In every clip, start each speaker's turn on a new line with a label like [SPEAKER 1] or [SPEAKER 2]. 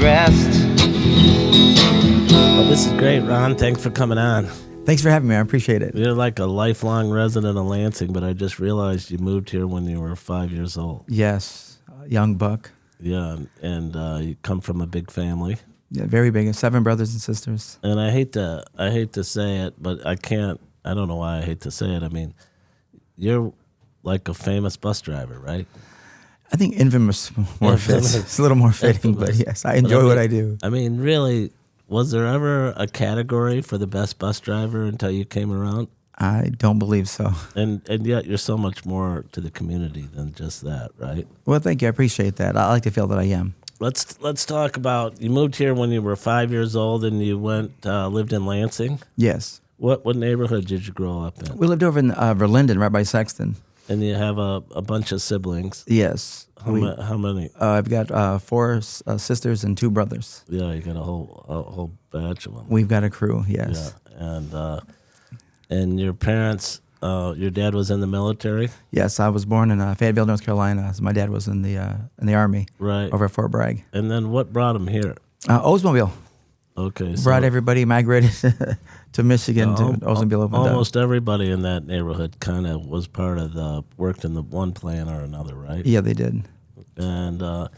[SPEAKER 1] dressed.
[SPEAKER 2] Well, this is great, Ron. Thanks for coming on.
[SPEAKER 3] Thanks for having me. I appreciate it.
[SPEAKER 2] You're like a lifelong resident of Lansing, but I just realized you moved here when you were 5 years old.
[SPEAKER 3] Yes, young buck.
[SPEAKER 2] Yeah, and you come from a big family.
[SPEAKER 3] Yeah, very big. 7 brothers and sisters.
[SPEAKER 2] And I hate to say it, but I can't. I don't know why I hate to say it. I mean, you're like a famous bus driver, right?
[SPEAKER 3] I think infamous more fits. It's a little more fitting, but yes, I enjoy what I do.
[SPEAKER 2] I mean, really, was there ever a category for the best bus driver until you came around?
[SPEAKER 3] I don't believe so.
[SPEAKER 2] And yet you're so much more to the community than just that, right?
[SPEAKER 3] Well, thank you. I appreciate that. I like to feel that I am.
[SPEAKER 2] Let's talk about, you moved here when you were 5 years old and you lived in Lansing.
[SPEAKER 3] Yes.
[SPEAKER 2] What neighborhood did you grow up in?
[SPEAKER 3] We lived over in Verlinden, right by Sexton.
[SPEAKER 2] And you have a bunch of siblings.
[SPEAKER 3] Yes.
[SPEAKER 2] How many?
[SPEAKER 3] I've got 4 sisters and 2 brothers.
[SPEAKER 2] Yeah, you got a whole batch of them.
[SPEAKER 3] We've got a crew, yes.
[SPEAKER 2] Yeah, and your parents, your dad was in the military?
[SPEAKER 3] Yes, I was born in Fayetteville, North Carolina. So my dad was in the Army,
[SPEAKER 2] Right.
[SPEAKER 3] over at Fort Bragg.
[SPEAKER 2] And then what brought him here?
[SPEAKER 3] Oldsmobile.
[SPEAKER 2] Okay.
[SPEAKER 3] Brought everybody, migrated to Michigan to Oldsmobile opened up.
[SPEAKER 2] Almost everybody in that neighborhood kind of was part of worked in the one plant or another, right?
[SPEAKER 3] Yeah, they did.
[SPEAKER 2] And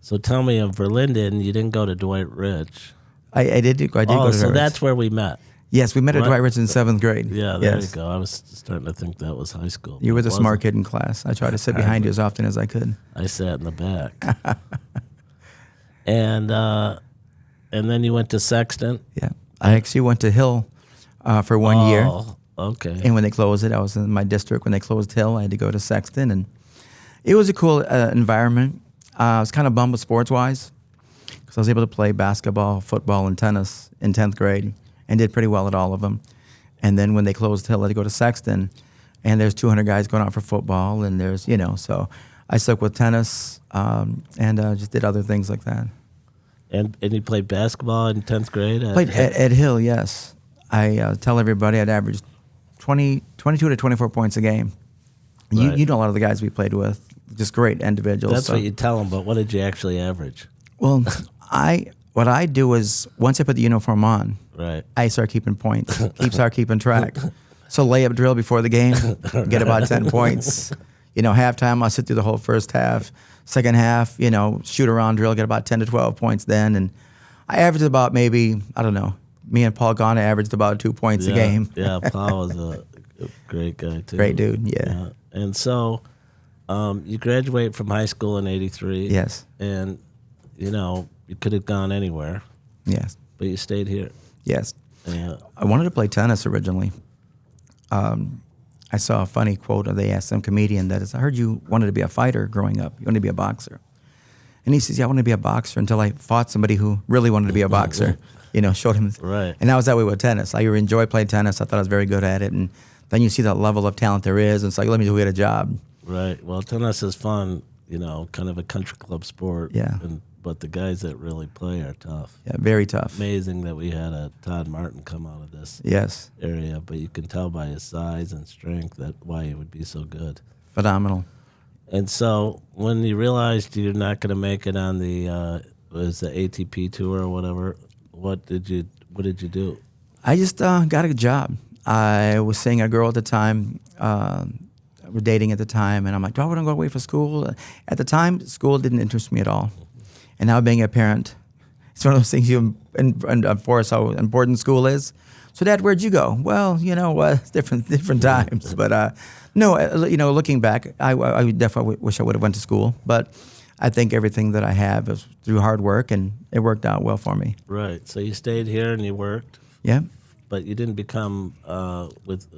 [SPEAKER 2] so tell me, of Verlinden, you didn't go to Dwight Rich.
[SPEAKER 3] I did go to
[SPEAKER 2] so
[SPEAKER 3] Dwight
[SPEAKER 2] that's where we met.
[SPEAKER 3] Yes, we met at
[SPEAKER 2] Right.
[SPEAKER 3] Dwight Rich in 7th grade.
[SPEAKER 2] Yeah, there you go. I was starting to think that was high school.
[SPEAKER 3] You were the
[SPEAKER 2] It
[SPEAKER 3] smart
[SPEAKER 2] wasn't.
[SPEAKER 3] kid in class. I tried to sit behind you as often as I could.
[SPEAKER 2] I sat in the back. And then you went to Sexton.
[SPEAKER 3] Yeah. I actually went to Hill for 1 year.
[SPEAKER 2] Oh, okay.
[SPEAKER 3] And when they closed it, I was in my district. When they closed Hill, I had to go to Sexton. And it was a cool environment. I was kind of bummed with sports-wise because I was able to play basketball, football, and tennis in 10th grade and did pretty well at all of them. And then when they closed Hill, I had to go to Sexton. And there's 200 guys going out for football. And there's, so I stuck with tennis and just did other things like that.
[SPEAKER 2] And you played basketball in 10th grade?
[SPEAKER 3] Played at Hill, yes. I tell everybody I'd average 22 to 24 points a game.
[SPEAKER 2] Right.
[SPEAKER 3] You know a lot of the guys we played with, just great individuals.
[SPEAKER 2] That's what you tell them, but what did you actually average?
[SPEAKER 3] Well, what I do is once I put the uniform on,
[SPEAKER 2] Right.
[SPEAKER 3] I start keeping points, start keeping track. So layup drill before the game, get about 10 points. Halftime, I'll sit through the whole first half. Second half, shoot around drill, get about 10 to 12 points then. And I averaged about maybe, I don't know, me and Paul Ghana averaged about 2 points a game.
[SPEAKER 2] Yeah, Paul was a great guy, too.
[SPEAKER 3] Great dude, yeah.
[SPEAKER 2] And so you graduate from high school in 83.
[SPEAKER 3] Yes.
[SPEAKER 2] And, you could have gone anywhere.
[SPEAKER 3] Yes.
[SPEAKER 2] But you stayed here.
[SPEAKER 3] Yes.
[SPEAKER 2] Yeah.
[SPEAKER 3] I wanted to play tennis originally. I saw a funny quote, or they asked some comedian that is, I heard you wanted to be a fighter growing up. You wanted to be a boxer. And he says, yeah, I wanted to be a boxer until I fought somebody who really wanted to be a boxer. Showed him.
[SPEAKER 2] Right.
[SPEAKER 3] And that was that way with tennis. I enjoyed playing tennis. I thought I was very good at it. And then you see that level of talent there is. And it's like, let me go get a job.
[SPEAKER 2] Right. Well, tennis is fun, kind of a country club sport.
[SPEAKER 3] Yeah.
[SPEAKER 2] But the guys that really play are tough.
[SPEAKER 3] Yeah, very tough.
[SPEAKER 2] Amazing that we had a Todd Martin come out of this
[SPEAKER 3] Yes.
[SPEAKER 2] area, but you can tell by his size and strength why he would be so good.
[SPEAKER 3] Phenomenal.
[SPEAKER 2] And so when you realized you're not going to make it on the ATP tour or whatever, what did you do?
[SPEAKER 3] I just got a job. I was seeing a girl at the time. We're dating at the time, and I'm like, do I want to go away for school? At the time, school didn't interest me at all. And now being a parent, it's one of those things you enforce how important school is. So, Dad, where'd you go? Well, it's different times. But no, looking back, I definitely wish I would have went to school. But I think everything that I have is through hard work, and it worked out well for me.
[SPEAKER 2] Right. So you stayed here and you worked.
[SPEAKER 3] Yeah.
[SPEAKER 2] But you didn't become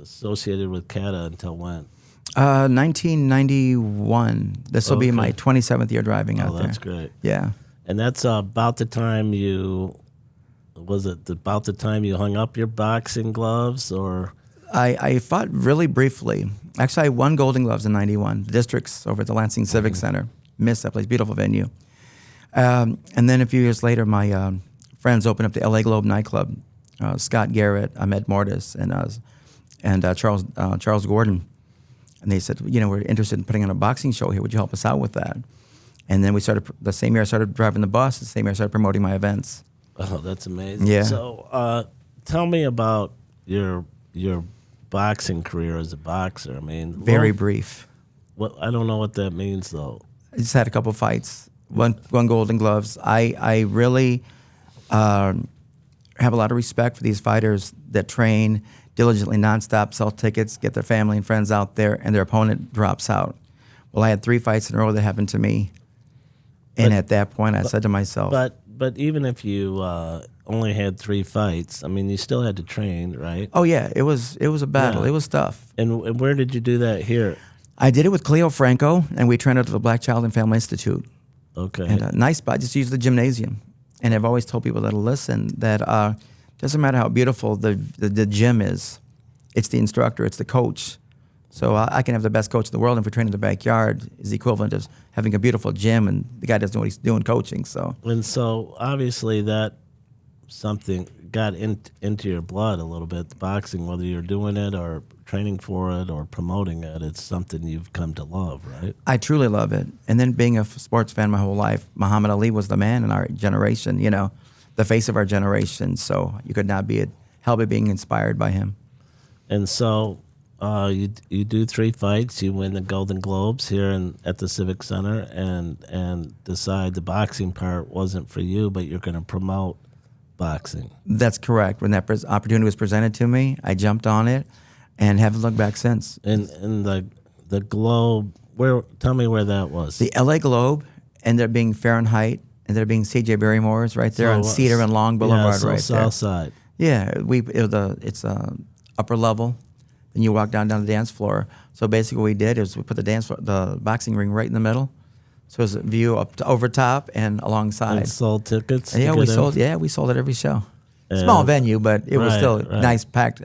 [SPEAKER 2] associated with CATA until when?
[SPEAKER 3] 1991. This will be my 27th year driving out there.
[SPEAKER 2] That's great.
[SPEAKER 3] Yeah.
[SPEAKER 2] And that's about the time you hung up your boxing gloves, or?
[SPEAKER 3] I fought really briefly. Actually, I won Golden Gloves in 91, districts over at the Lansing Civic Center. Missed that place, beautiful venue. And then a few years later, my friends opened up the LA Globe nightclub. Scott Garrett, Ahmed Mortis, and Charles Gordon. And they said, we're interested in putting on a boxing show here. Would you help us out with that? And then we started, the same year I started driving the bus, the same year I started promoting my events.
[SPEAKER 2] Oh, that's amazing.
[SPEAKER 3] Yeah.
[SPEAKER 2] So, tell me about your boxing career as a boxer. I mean,
[SPEAKER 3] Very brief.
[SPEAKER 2] I don't know what that means though.
[SPEAKER 3] I just had a couple fights, one Golden Gloves. I really have a lot of respect for these fighters that train diligently, nonstop, sell tickets, get their family and friends out there, and their opponent drops out. Well, I had 3 fights in a row that happened to me, and at that point, I said to myself,
[SPEAKER 2] But even if you only had 3 fights, I mean, you still had to train, right?
[SPEAKER 3] "Oh yeah, it was a battle.
[SPEAKER 2] Yeah.
[SPEAKER 3] It was tough."
[SPEAKER 2] And where did you do that here?
[SPEAKER 3] I did it with Cleo Franco, and we trained at the Black Child and Family Institute.
[SPEAKER 2] Okay.
[SPEAKER 3] And a nice spot, just use the gymnasium. And I've always told people that listen that doesn't matter how beautiful the gym is, it's the instructor, it's the coach. So I can have the best coach in the world, and if we train in the backyard, is the equivalent of having a beautiful gym, and the guy doesn't know what he's doing coaching. So
[SPEAKER 2] And so obviously that something got into your blood a little bit, the boxing, whether you're doing it or training for it or promoting it, it's something you've come to love, right?
[SPEAKER 3] I truly love it. And then being a sports fan my whole life, Muhammad Ali was the man in our generation, you know, the face of our generation. So you could not help it being inspired by him.
[SPEAKER 2] And so you do 3 fights, you win the Golden Globes here at the Civic Center, and decide the boxing part wasn't for you, but you're going to promote boxing.
[SPEAKER 3] That's correct. When that opportunity was presented to me, I jumped on it and haven't looked back since.
[SPEAKER 2] And the Globe, tell me where that was.
[SPEAKER 3] The LA Globe ended up being Fahrenheit, and there being CJ Barrymore's right there on Cedar and Long Boulevard, right
[SPEAKER 2] South
[SPEAKER 3] there.
[SPEAKER 2] Side.
[SPEAKER 3] Yeah, it's upper level. Then you walk down the dance floor. So basically, what we did is we put the boxing ring right in the middle, so it's a view up to over top and alongside.
[SPEAKER 2] And sold tickets.
[SPEAKER 3] Yeah, we sold it every show. Small venue, but it was still a nice packed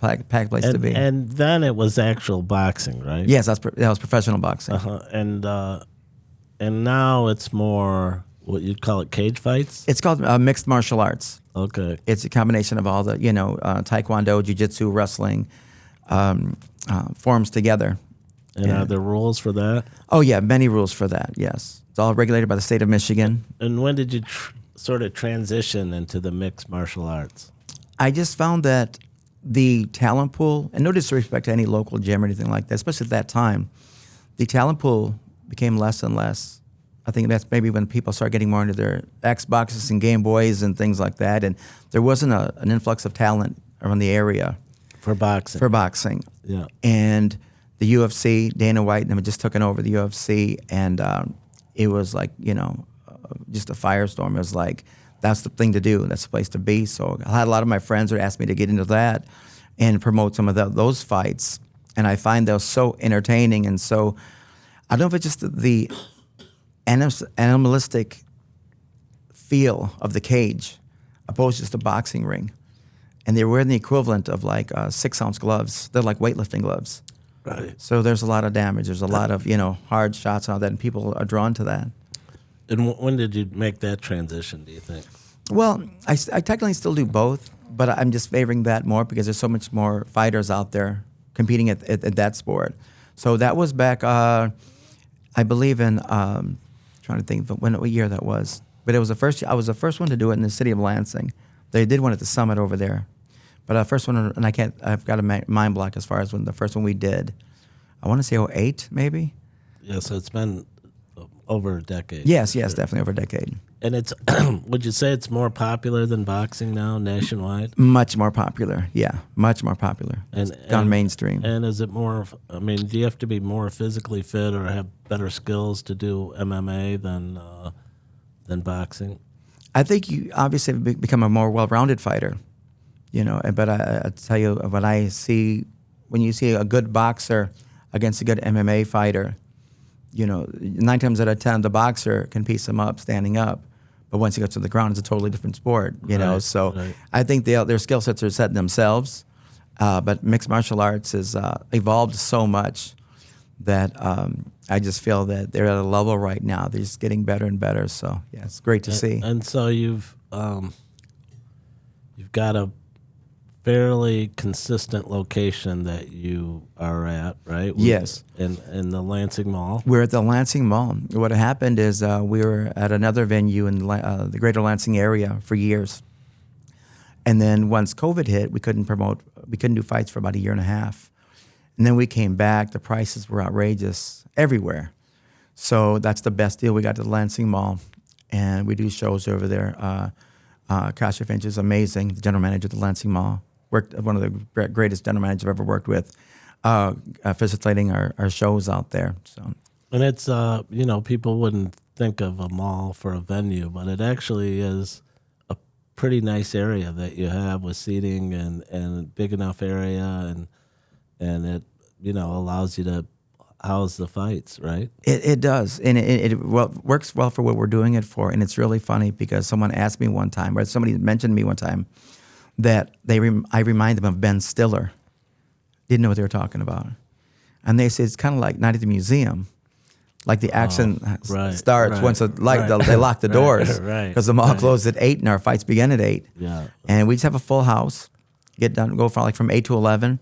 [SPEAKER 3] place to be.
[SPEAKER 2] And then it was actual boxing, right?
[SPEAKER 3] Yes, that was professional boxing.
[SPEAKER 2] And now it's more what you'd call it, cage fights.
[SPEAKER 3] It's called mixed martial arts.
[SPEAKER 2] Okay.
[SPEAKER 3] It's a combination of all the taekwondo, jiu-jitsu, wrestling forms together.
[SPEAKER 2] And are there rules for that?
[SPEAKER 3] Oh yeah, many rules for that. Yes, it's all regulated by the state of Michigan.
[SPEAKER 2] And when did you sort of transition into the mixed martial arts?
[SPEAKER 3] I just found that the talent pool, and no disrespect to any local gym or anything like that, especially at that time, the talent pool became less and less. I think that's maybe when people start getting more into their Xboxes and Game Boys and things like that, and there wasn't an influx of talent around the area
[SPEAKER 2] For boxing.
[SPEAKER 3] Yeah. And the UFC, Dana White and them had just taken over the UFC, and it was like, just a firestorm. It was like, that's the thing to do. That's the place to be. So I had a lot of my friends who asked me to get into that and promote some of those fights. And I find those so entertaining. And so I don't know if it's just the animalistic feel of the cage opposed to just a boxing ring. And they're wearing the equivalent of like 6-ounce gloves. They're like weightlifting gloves.
[SPEAKER 2] Right.
[SPEAKER 3] So there's a lot of damage. There's a lot of, hard shots and all that, and people are drawn to that.
[SPEAKER 2] And when did you make that transition, do you think?
[SPEAKER 3] Well, I technically still do both, but I'm just favoring that more because there's so much more fighters out there competing at that sport. So that was back, I believe in, trying to think of what year that was. But it was I was the first one to do it in the city of Lansing. They did one at the summit over there. But first one, and I've got a mind block as far as when the first one we did. I want to say 2008, maybe?
[SPEAKER 2] Yeah, so it's been over a decade.
[SPEAKER 3] Yes, definitely over a decade.
[SPEAKER 2] And it's, would you say it's more popular than boxing now nationwide?
[SPEAKER 3] Much more popular, yeah. Much more popular. It's gone mainstream.
[SPEAKER 2] And is it more, do you have to be more physically fit or have better skills to do MMA than boxing?
[SPEAKER 3] I think you obviously have become a more well-rounded fighter, but I tell you, when you see a good boxer against a good MMA fighter, 9 times out of 10, the boxer can piece him up standing up. But once he gets to the ground, it's a totally different sport, Right. I think their skill sets are set in themselves. But mixed martial arts has evolved so much that I just feel that they're at a level right now. They're just getting better and better. So, yeah, it's great to see.
[SPEAKER 2] And so you've got a fairly consistent location that you are at, right?
[SPEAKER 3] Yes.
[SPEAKER 2] In the Lansing Mall.
[SPEAKER 3] We're at the Lansing Mall. What happened is we were at another venue in the greater Lansing area for years. And then once COVID hit, we couldn't do fights for about a year and a half. And then we came back. The prices were outrageous everywhere. So that's the best deal. We got to the Lansing Mall, and we do shows over there. Kasha Finch is amazing, the general manager of the Lansing Mall. Worked one of the greatest general managers I've ever worked with, facilitating our shows out there. So,
[SPEAKER 2] and it's people wouldn't think of a mall for a venue, but it actually is a pretty nice area that you have with seating and big enough area, and it allows you to house the fights, right?
[SPEAKER 3] It does, and it works well for what we're doing it for. And it's really funny because someone asked me one time, or somebody mentioned to me one time, that I remind them of Ben Stiller. Didn't know what they were talking about. And they said it's kind of like Night at the Museum. Like the action starts once they lock the doors. Because the mall closed at 8 and our fights begin at 8.
[SPEAKER 2] Yeah.
[SPEAKER 3] And we just have a full house. Go from 8 to 11.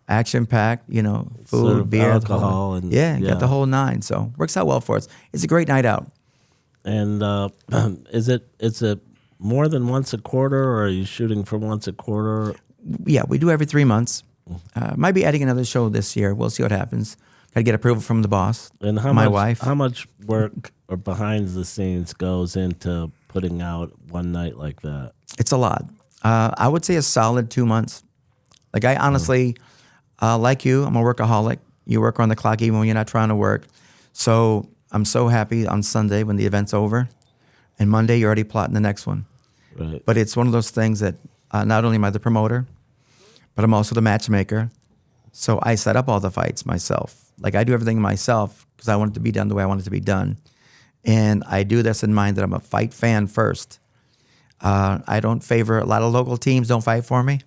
[SPEAKER 3] Action packed, food,
[SPEAKER 2] Serve
[SPEAKER 3] beer,
[SPEAKER 2] alcohol,
[SPEAKER 3] got the whole 9. So works out well for us. It's a great night out.
[SPEAKER 2] And is it more than once a quarter, or are you shooting for once a quarter?
[SPEAKER 3] Yeah, we do every 3 months. Might be adding another show this year. We'll see what happens. Got to get approval from the boss,
[SPEAKER 2] and
[SPEAKER 3] my wife.
[SPEAKER 2] How much work or behind the scenes goes into putting out one night like that?
[SPEAKER 3] It's a lot. I would say a solid 2 months. Like I honestly, like you, I'm a workaholic. You work on the clock even when you're not trying to work. So I'm so happy on Sunday when the event's over. And Monday, you're already plotting the next one.
[SPEAKER 2] Right.
[SPEAKER 3] But it's one of those things that not only am I the promoter, but I'm also the matchmaker. So I set up all the fights myself. Like I do everything myself because I want it to be done the way I want it to be done. And I do this in mind that I'm a fight fan first. I don't favor, a lot of local teams don't fight for me.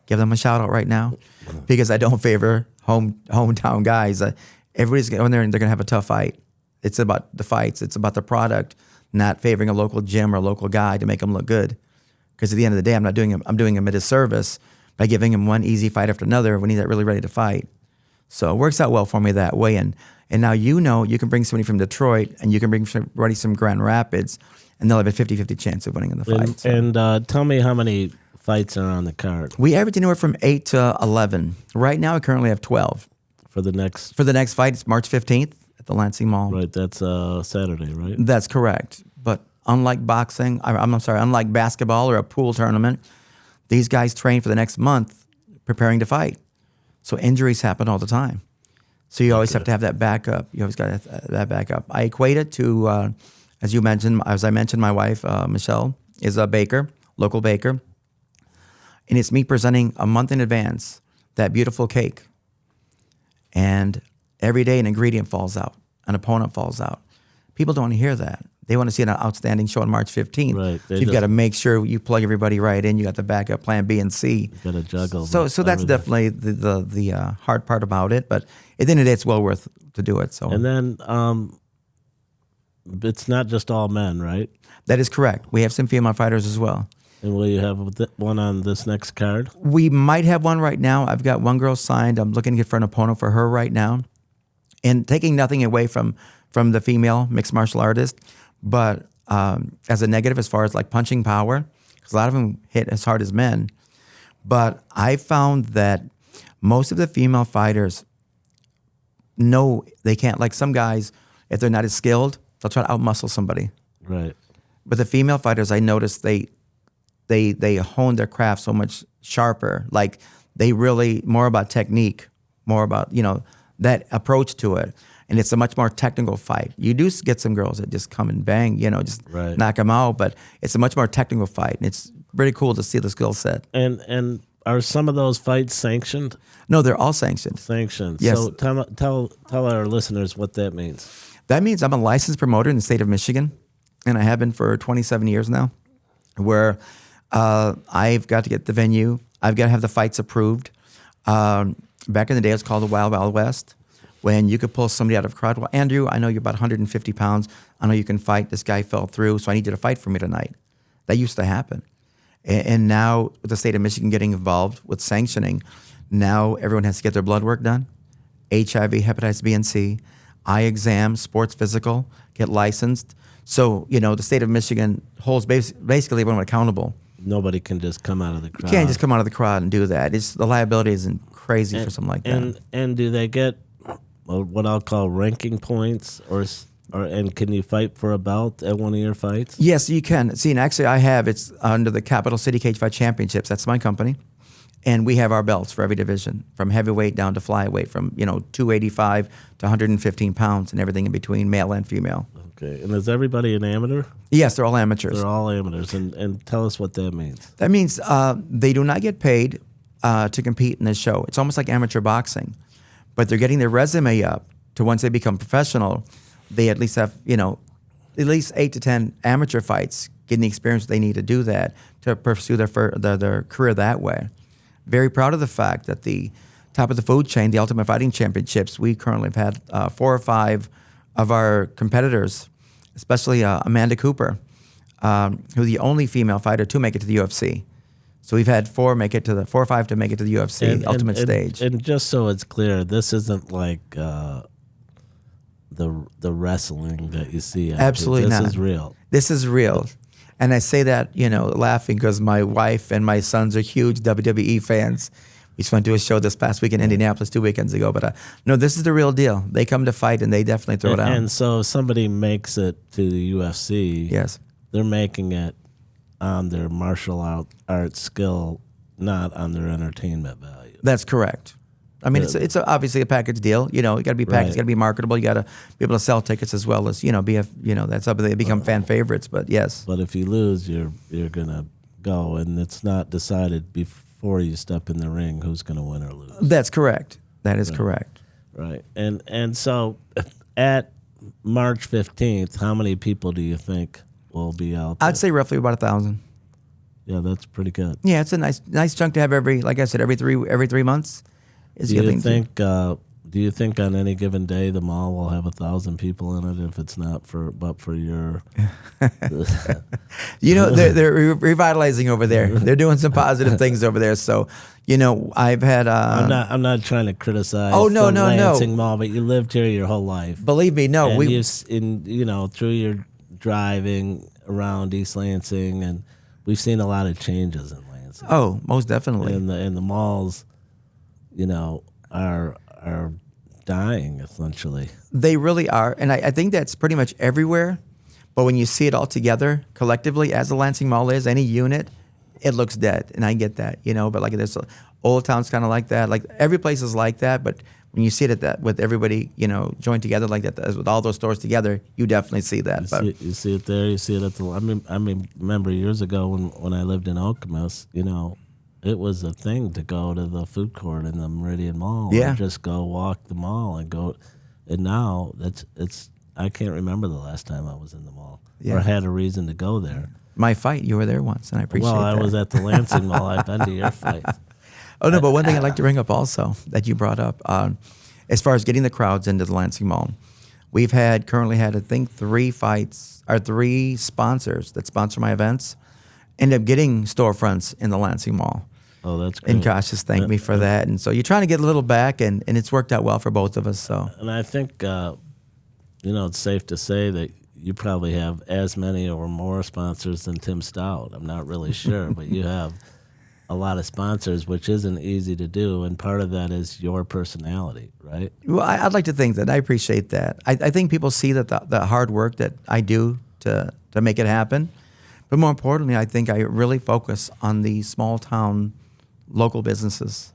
[SPEAKER 3] Give them a shout out right now because I don't favor hometown guys. Everybody's going there and they're going to have a tough fight. It's about the fights. It's about the product. Not favoring a local gym or a local guy to make them look good. Because at the end of the day, I'm doing him a disservice by giving him one easy fight after another when he's not really ready to fight. So it works out well for me that way. And now you can bring somebody from Detroit and you can bring somebody from Grand Rapids and they'll have a 50-50 chance of winning in the fight.
[SPEAKER 2] And tell me how many fights are on the card?
[SPEAKER 3] We average anywhere from 8 to 11. Right now, we currently have 12.
[SPEAKER 2] For the next
[SPEAKER 3] fight, it's March 15th. At the Lansing Mall.
[SPEAKER 2] Right, that's Saturday, right?
[SPEAKER 3] That's correct. But unlike boxing, unlike basketball or a pool tournament, these guys train for the next month preparing to fight. So injuries happen all the time. So you always have to have that backup. You always got that backup. I equate it to, as I mentioned, my wife, Michelle, is a baker, local baker. And it's me presenting a month in advance that beautiful cake. And every day an ingredient falls out, an opponent falls out. People don't want to hear that. They want to see an outstanding show on March 15th.
[SPEAKER 2] Right.
[SPEAKER 3] So you've got to make sure you plug everybody right in. You got the backup plan B and C.
[SPEAKER 2] You got to juggle.
[SPEAKER 3] So that's definitely the hard part about it. But at the end of the day, it's well worth to do it. So
[SPEAKER 2] and then it's not just all men, right?
[SPEAKER 3] That is correct. We have some female fighters as well.
[SPEAKER 2] And will you have one on this next card?
[SPEAKER 3] We might have one right now. I've got one girl signed. I'm looking to get for an opponent for her right now. And taking nothing away from the female mixed martial artist, but as a negative as far as like punching power, because a lot of them hit as hard as men. But I found that most of the female fighters know they can't, like some guys, if they're not as skilled, they'll try to outmuscle somebody.
[SPEAKER 2] Right.
[SPEAKER 3] But the female fighters, I noticed they hone their craft so much sharper. Like they really, more about technique, more about, that approach to it. And it's a much more technical fight. You do get some girls that just come and bang, just knock them out. But it's a much more technical fight. And it's really cool to see the skill set.
[SPEAKER 2] And are some of those fights sanctioned?
[SPEAKER 3] No, they're all sanctioned.
[SPEAKER 2] Sanctioned.
[SPEAKER 3] Yes.
[SPEAKER 2] So tell our listeners what that means.
[SPEAKER 3] That means I'm a licensed promoter in the state of Michigan. And I have been for 27 years now, where I've got to get the venue. I've got to have the fights approved. Back in the day, it was called the Wild Wild West, when you could pull somebody out of a crowd. Well, Andrew, I know you're about 150 pounds. I know you can fight. This guy fell through, so I need you to fight for me tonight. That used to happen. And now with the state of Michigan getting involved with sanctioning, now everyone has to get their blood work done, HIV, hepatitis B and C, eye exam, sports physical, get licensed. So, the state of Michigan holds basically everyone accountable.
[SPEAKER 2] Nobody can just come out of the crowd.
[SPEAKER 3] You can't just come out of the crowd and do that. The liability isn't crazy for something like that.
[SPEAKER 2] And do they get what I'll call ranking points, and can you fight for a belt at one of your fights?
[SPEAKER 3] Yes, you can. See, and actually it's under the Capital City Cage Fight Championships. That's my company. And we have our belts for every division, from heavyweight down to flyweight, from 285 to 115 pounds and everything in between, male and female.
[SPEAKER 2] Okay. And is everybody an amateur?
[SPEAKER 3] Yes, they're all amateurs.
[SPEAKER 2] They're all amateurs. And tell us what that means.
[SPEAKER 3] That means they do not get paid to compete in this show. It's almost like amateur boxing. But they're getting their resume up to once they become professional, they at least have, at least 8 to 10 amateur fights, getting the experience they need to do that, to pursue their career that way. Very proud of the fact that the top of the food chain, the Ultimate Fighting Championships, we currently have had 4 or 5 of our competitors, especially Amanda Cooper, who's the only female fighter to make it to the UFC. So we've had 4 or 5 to make it to the UFC Ultimate stage.
[SPEAKER 2] And just so it's clear, this isn't like the wrestling that you see.
[SPEAKER 3] Absolutely not.
[SPEAKER 2] This is real.
[SPEAKER 3] This is real. And I say that, laughing because my wife and my sons are huge WWE fans. We just went to a show this past week in Indianapolis 2 weekends ago. But no, this is the real deal. They come to fight, and they definitely throw it out.
[SPEAKER 2] And so if somebody makes it to the UFC,
[SPEAKER 3] yes,
[SPEAKER 2] they're making it on their martial arts skill, not on their entertainment value.
[SPEAKER 3] That's correct. I mean, it's obviously a package deal. You got to be packaged, you got to be marketable. You got to be able to sell tickets as well as that's up. They become fan favorites. But yes.
[SPEAKER 2] But if you lose, you're gonna go, and it's not decided before you step in the ring who's gonna win or lose.
[SPEAKER 3] That's correct. That is correct.
[SPEAKER 2] Right. And so at March 15th, how many people do you think will be out there?
[SPEAKER 3] I'd say roughly about 1,000.
[SPEAKER 2] Yeah, that's pretty good.
[SPEAKER 3] Yeah, it's a nice chunk to have every 3 months.
[SPEAKER 2] Do you think on any given day the mall will have 1,000 people in it if it's not for your? They're
[SPEAKER 3] revitalizing over there. They're doing some positive things over there. So, I've had.
[SPEAKER 2] I'm not trying to criticize.
[SPEAKER 3] Oh no,
[SPEAKER 2] Lansing Mall, but you lived here your whole life.
[SPEAKER 3] Believe me, no.
[SPEAKER 2] And through your driving around East Lansing, and we've seen a lot of changes in Lansing.
[SPEAKER 3] Oh, most definitely.
[SPEAKER 2] And the malls, are dying essentially.
[SPEAKER 3] They really are, and I think that's pretty much everywhere. But when you see it all together collectively, as the Lansing Mall is, any unit, it looks dead, and I get that, But like this, Old Town's kind of like that. Like every place is like that, but when you see it with everybody, joined together like that, with all those stores together, you definitely see that.
[SPEAKER 2] You see it there. You see it at the. I remember years ago when I lived in Okemos, it was a thing to go to the food court in the Meridian Mall.
[SPEAKER 3] Yeah.
[SPEAKER 2] Or just go walk the mall and go. And now it's. I can't remember the last time I was in the mall or had a reason to go there.
[SPEAKER 3] My fight, you were there once, and I appreciate that.
[SPEAKER 2] Well, I was at the Lansing Mall. I've been to your fights.
[SPEAKER 3] Oh, no, but one thing I'd like to bring up also that you brought up, as far as getting the crowds into the Lansing Mall, we've currently had, I think, 3 sponsors that sponsor my events end up getting storefronts in the Lansing Mall.
[SPEAKER 2] Oh, that's great.
[SPEAKER 3] And gosh, just thank me for that. And so you're trying to get a little back, and it's worked out well for both of us. So.
[SPEAKER 2] And I think, it's safe to say that you probably have as many or more sponsors than Tim Stout. I'm not really sure, but you have a lot of sponsors, which isn't easy to do, and part of that is your personality, right?
[SPEAKER 3] Well, I'd like to think that. I appreciate that. I think people see that the hard work that I do to make it happen, but more importantly, I think I really focus on the small town local businesses,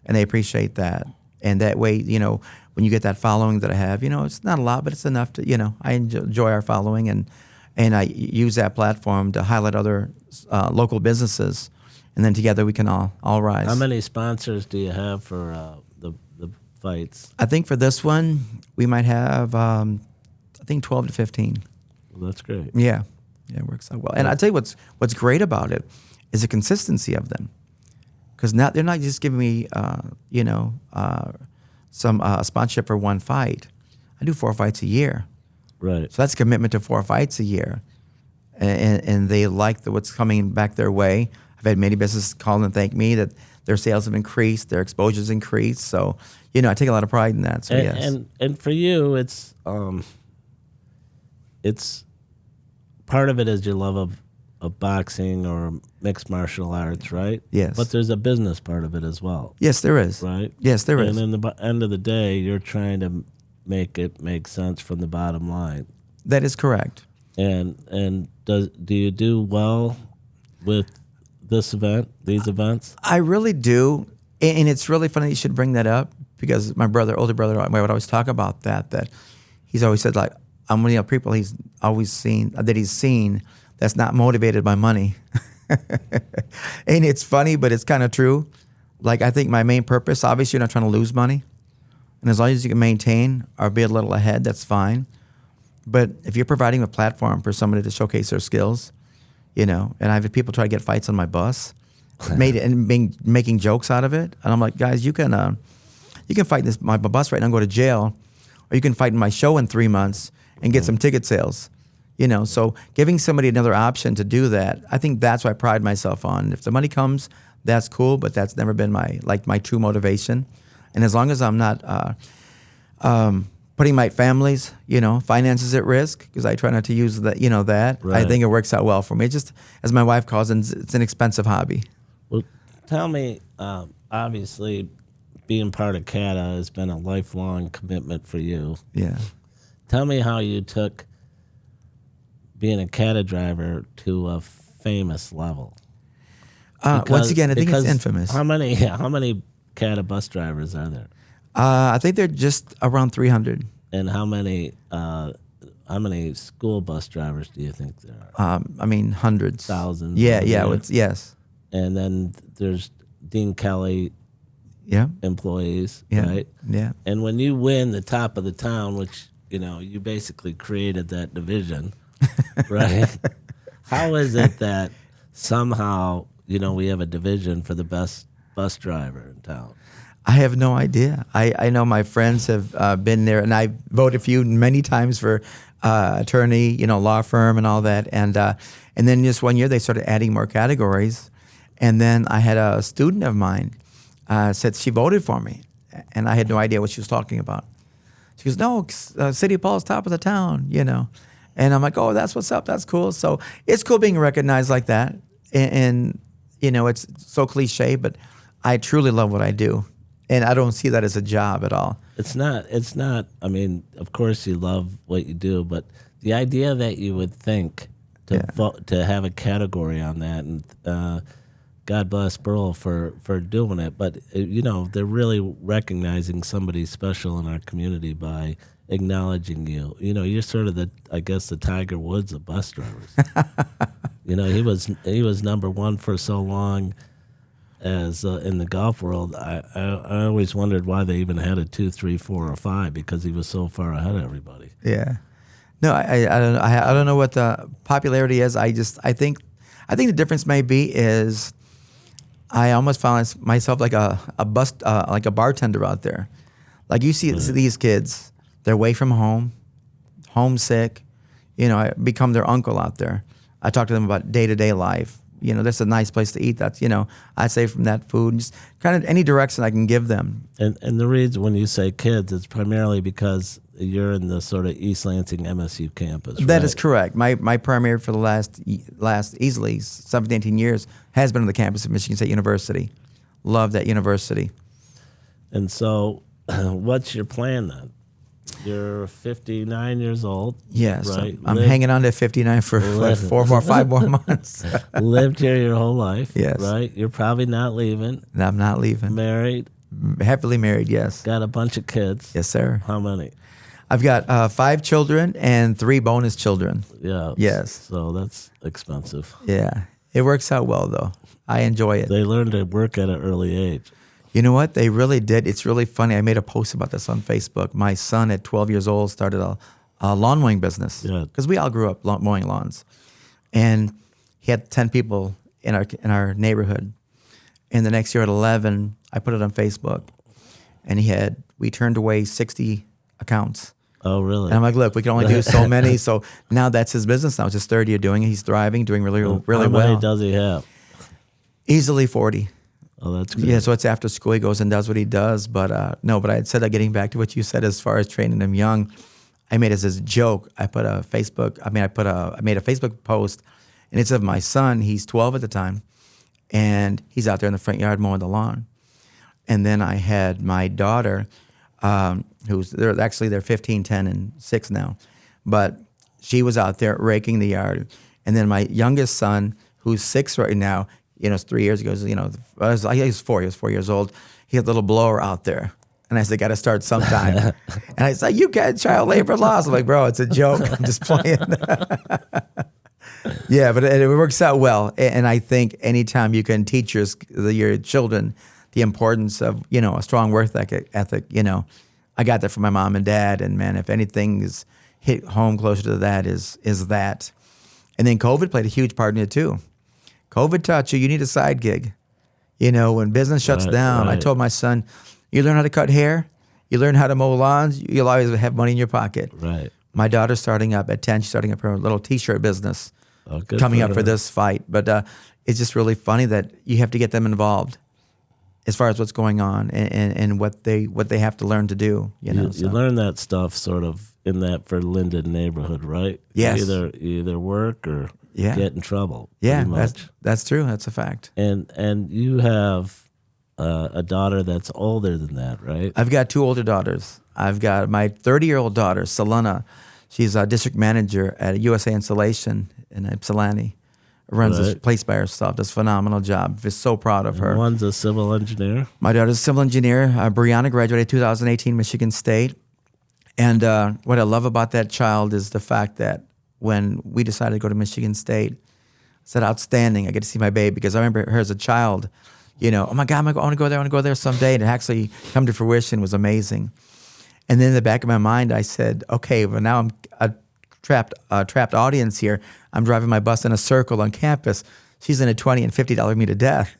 [SPEAKER 3] and they appreciate that. And that way, when you get that following that I have, it's not a lot, but it's enough to, I enjoy our following, and I use that platform to highlight other local businesses. And then together we can all rise.
[SPEAKER 2] How many sponsors do you have for the fights?
[SPEAKER 3] I think for this one, we might have, 12 to 15.
[SPEAKER 2] Well, that's great.
[SPEAKER 3] Yeah, it works out well. And I tell you what's great about it is the consistency of them. Because now they're not just giving me, some sponsorship for one fight. I do 4 fights a year.
[SPEAKER 2] Right.
[SPEAKER 3] So that's a commitment to 4 fights a year. And they like what's coming back their way. I've had many businesses call and thank me that their sales have increased, their exposure's increased. So, I take a lot of pride in that. So, yes.
[SPEAKER 2] And for you, it's part of it is your love of boxing or mixed martial arts, right?
[SPEAKER 3] Yes.
[SPEAKER 2] But there's a business part of it as well,
[SPEAKER 3] Yes, there is.
[SPEAKER 2] right?
[SPEAKER 3] Yes, there is.
[SPEAKER 2] And in the end of the day, you're trying to make it make sense from the bottom line.
[SPEAKER 3] That is correct.
[SPEAKER 2] And do you do well with these events?
[SPEAKER 3] I really do. And it's really funny you should bring that up because my older brother, I would always talk about that he's always said, like, I'm one of the people he's always seen that's not motivated by money. And it's funny, but it's kind of true. Like, I think my main purpose, obviously, you're not trying to lose money. And as long as you can maintain or be a little ahead, that's fine. But if you're providing a platform for somebody to showcase their skills, and I've had people try to get fights on my bus, making jokes out of it, and I'm like, guys, you can fight my bus right now and go to jail, or you can fight in my show in 3 months and get some ticket sales. So giving somebody another option to do that, I think that's what I pride myself on. If the money comes, that's cool, but that's never been my true motivation. And as long as I'm not putting my family's, finances at risk, because I try not to use that, that,
[SPEAKER 2] Right.
[SPEAKER 3] I think it works out well for me. It's just, as my wife calls it, it's an expensive hobby.
[SPEAKER 2] Well, tell me, obviously, being part of CATA has been a lifelong commitment for you.
[SPEAKER 3] Yeah.
[SPEAKER 2] Tell me how you took being a CATA driver to a famous level.
[SPEAKER 3] Once again, I think it's infamous.
[SPEAKER 2] How many CATA bus drivers are there?
[SPEAKER 3] I think they're just around 300.
[SPEAKER 2] And how many school bus drivers do you think there are?
[SPEAKER 3] Hundreds.
[SPEAKER 2] Thousands.
[SPEAKER 3] Yeah. Yes.
[SPEAKER 2] And then there's Dean Kelly
[SPEAKER 3] Yeah.
[SPEAKER 2] employees,
[SPEAKER 3] Yeah.
[SPEAKER 2] right?
[SPEAKER 3] Yeah.
[SPEAKER 2] And when you win the top of the town, which, you basically created that division, right? How is it that somehow, we have a division for the best bus driver in town?
[SPEAKER 3] I have no idea. I know my friends have been there, and I voted for you many times for attorney, law firm and all that. And then just one year they started adding more categories. And then I had a student of mine said she voted for me, and I had no idea what she was talking about. She goes, no, City of Paul's top of the town, And I'm like, oh, that's what's up. That's cool. So it's cool being recognized like that. And it's so cliche, but I truly love what I do. And I don't see that as a job at all.
[SPEAKER 2] It's not. I mean, of course you love what you do, but the idea that you would think to have a category on that, and God bless Burl for doing it, but they're really recognizing somebody special in our community by acknowledging you. You're sort of the Tiger Woods of bus drivers. He was number one for so long. As in the golf world, I always wondered why they even had a 2, 3, 4, or 5, because he was so far ahead of everybody.
[SPEAKER 3] Yeah, no, I don't know what the popularity is. I think the difference may be is I almost found myself like a bartender out there. Like you see these kids, they're away from home, homesick. I become their uncle out there. I talk to them about day-to-day life. That's a nice place to eat. That's, I'd say from that food, just kind of any direction I can give them.
[SPEAKER 2] And the reason when you say kids, it's primarily because you're in the sort of East Lansing MSU campus, right?
[SPEAKER 3] That is correct. My primary for the last easily 17, 18 years has been on the campus of Michigan State University. Love that university. And
[SPEAKER 2] so what's your plan then? You're 59 years old.
[SPEAKER 3] Yes,
[SPEAKER 2] right?
[SPEAKER 3] I'm hanging on to 59 for 5 more months.
[SPEAKER 2] Lived here your whole life.
[SPEAKER 3] Yes.
[SPEAKER 2] Right? You're probably not leaving.
[SPEAKER 3] I'm not leaving.
[SPEAKER 2] Married.
[SPEAKER 3] Happily married, yes.
[SPEAKER 2] Got a bunch of kids.
[SPEAKER 3] Yes, sir.
[SPEAKER 2] How many?
[SPEAKER 3] I've got 5 children and 3 bonus children.
[SPEAKER 2] Yeah.
[SPEAKER 3] Yes.
[SPEAKER 2] So that's expensive.
[SPEAKER 3] Yeah. It works out well, though. I enjoy it.
[SPEAKER 2] They learn to work at an early age.
[SPEAKER 3] You know what? They really did. It's really funny. I made a post about this on Facebook. My son at 12 years old started a lawn mowing business. Because we all grew up mowing lawns. And he had 10 people in our neighborhood. And the next year at 11, I put it on Facebook. And we turned away 60 accounts.
[SPEAKER 2] Oh, really?
[SPEAKER 3] And I'm like, look, we can only do so many. So now that's his business now. It's his 3rd year doing it. He's thriving, doing really
[SPEAKER 2] How
[SPEAKER 3] well.
[SPEAKER 2] many does he have?
[SPEAKER 3] Easily 40.
[SPEAKER 2] Oh, that's good.
[SPEAKER 3] Yeah, so it's after school. He goes and does what he does. But no, but I had said that getting back to what you said as far as training them young, I made it as a joke. I made a Facebook post, and it's of my son. He's 12 at the time, and he's out there in the front yard mowing the lawn. And then I had my daughter, they're 15, 10, and 6 now, but she was out there raking the yard. And then my youngest son, who's 6 right now, it's 3 years ago. He's 4. He was 4 years old. He had a little blower out there. And I said, got to start sometime. And I said, you got child labor laws. I'm like, bro, it's a joke. I'm just playing. Yeah, but it works out well. And I think anytime you can teach your children the importance of, a strong work ethic, I got that from my mom and dad. And man, if anything is hit home closer to that is that. And then COVID played a huge part in it too. COVID taught you need a side gig. When business shuts down, I told my son, you learn how to cut hair, you learn how to mow lawns, you'll always have money in your pocket.
[SPEAKER 2] Right.
[SPEAKER 3] My daughter's starting up at 10. She's starting up her little T-shirt business coming up for this fight. But it's just really funny that you have to get them involved as far as what's going on and what they have to learn to do. You
[SPEAKER 2] learn that stuff sort of in that for Linden neighborhood, right?
[SPEAKER 3] Yes.
[SPEAKER 2] You either work or get in trouble.
[SPEAKER 3] Yeah, that's true. That's a fact.
[SPEAKER 2] And you have a daughter that's older than that, right?
[SPEAKER 3] I've got 2 older daughters. I've got my 30-year-old daughter, Selena. She's a district manager at USA Insulation in Ypsilanti. Runs this place by herself. Does a phenomenal job. Just so proud of her.
[SPEAKER 2] One's a civil engineer.
[SPEAKER 3] My daughter's a civil engineer. Brianna graduated 2018 Michigan State. And what I love about that child is the fact that when we decided to go to Michigan State, I said, outstanding. I get to see my baby because I remember her as a child. Oh my God, I want to go there someday. And it actually come to fruition. Was amazing. And then in the back of my mind, I said, okay, well now I'm a trapped audience here. I'm driving my bus in a circle on campus. She's in a $20 and $50 me to death,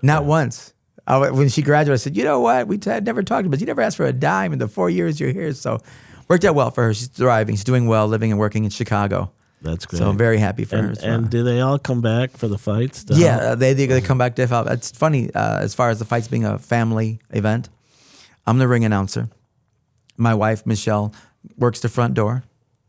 [SPEAKER 3] Not once. When she graduated, I said, you know what? We had never talked about it. You never asked for a dime in the 4 years you're here. So worked out well for her. She's thriving. She's doing well, living and working in Chicago.
[SPEAKER 2] That's great.
[SPEAKER 3] So I'm very happy for her as well.
[SPEAKER 2] And do they all come back for the fights?
[SPEAKER 3] Yeah, they come back to help. It's funny, as far as the fights being a family event, I'm the ring announcer. My wife, Michelle, works the front door,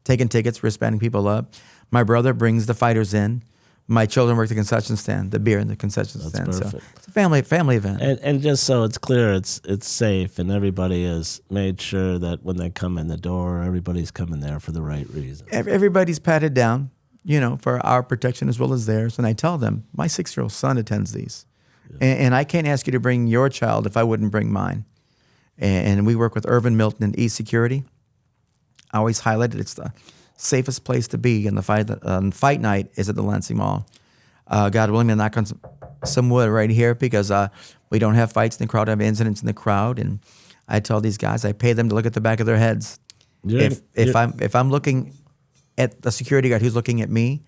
[SPEAKER 3] taking tickets, wristbanding people up. My brother brings the fighters in. My children work the concession stand, the beer in the concession stand.
[SPEAKER 2] Perfect.
[SPEAKER 3] So it's a family event.
[SPEAKER 2] And just so it's clear, it's safe, and everybody has made sure that when they come in the door, everybody's coming there for the right reason.
[SPEAKER 3] Everybody's patted down, for our protection as well as theirs. And I tell them, my 6-year-old son attends these. Yeah. And I can't ask you to bring your child if I wouldn't bring mine. And we work with Irvin Milton and E-Security. I always highlight it. It's the safest place to be. And the fight night is at the Lansing Mall. God willing, I'm knock on some wood right here because we don't have fights in the crowd. I have incidents in the crowd. And I tell these guys, I pay them to look at the back of their heads. If I'm looking at the security guard who's looking at me,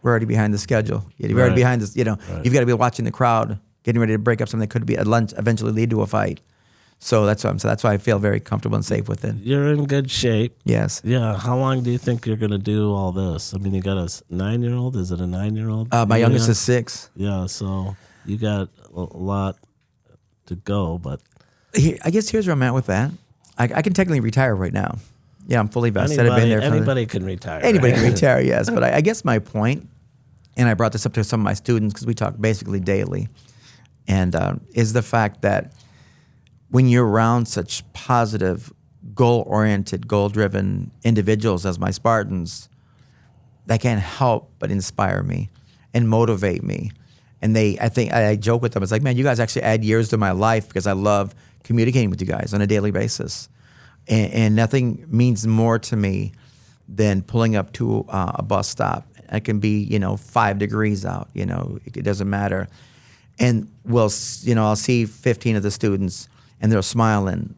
[SPEAKER 3] we're already behind the schedule. You're already behind this. You've got to be watching the crowd, getting ready to break up something that could be at lunch, eventually lead to a fight. So that's why I feel very comfortable and safe with it.
[SPEAKER 2] You're in good shape.
[SPEAKER 3] Yes.
[SPEAKER 2] Yeah. How long do you think you're going to do all this? I mean, you got a 9-year-old. Is it a 9-year-old?
[SPEAKER 3] My youngest is 6.
[SPEAKER 2] Yeah. So you got a lot to go, but
[SPEAKER 3] I guess here's where I'm at with that. I can technically retire right now. Yeah, I'm fully vested. I've been there.
[SPEAKER 2] Anybody can retire.
[SPEAKER 3] Anybody can retire, yes. But I guess my point, and I brought this up to some of my students because we talk basically daily, and is the fact that when you're around such positive, goal-oriented, goal-driven individuals as my Spartans, they can't help but inspire me and motivate me. And I joke with them. It's like, man, you guys actually add years to my life because I love communicating with you guys on a daily basis. And nothing means more to me than pulling up to a bus stop. It can be, 5 degrees out, it doesn't matter. And I'll see 15 of the students and they're smiling.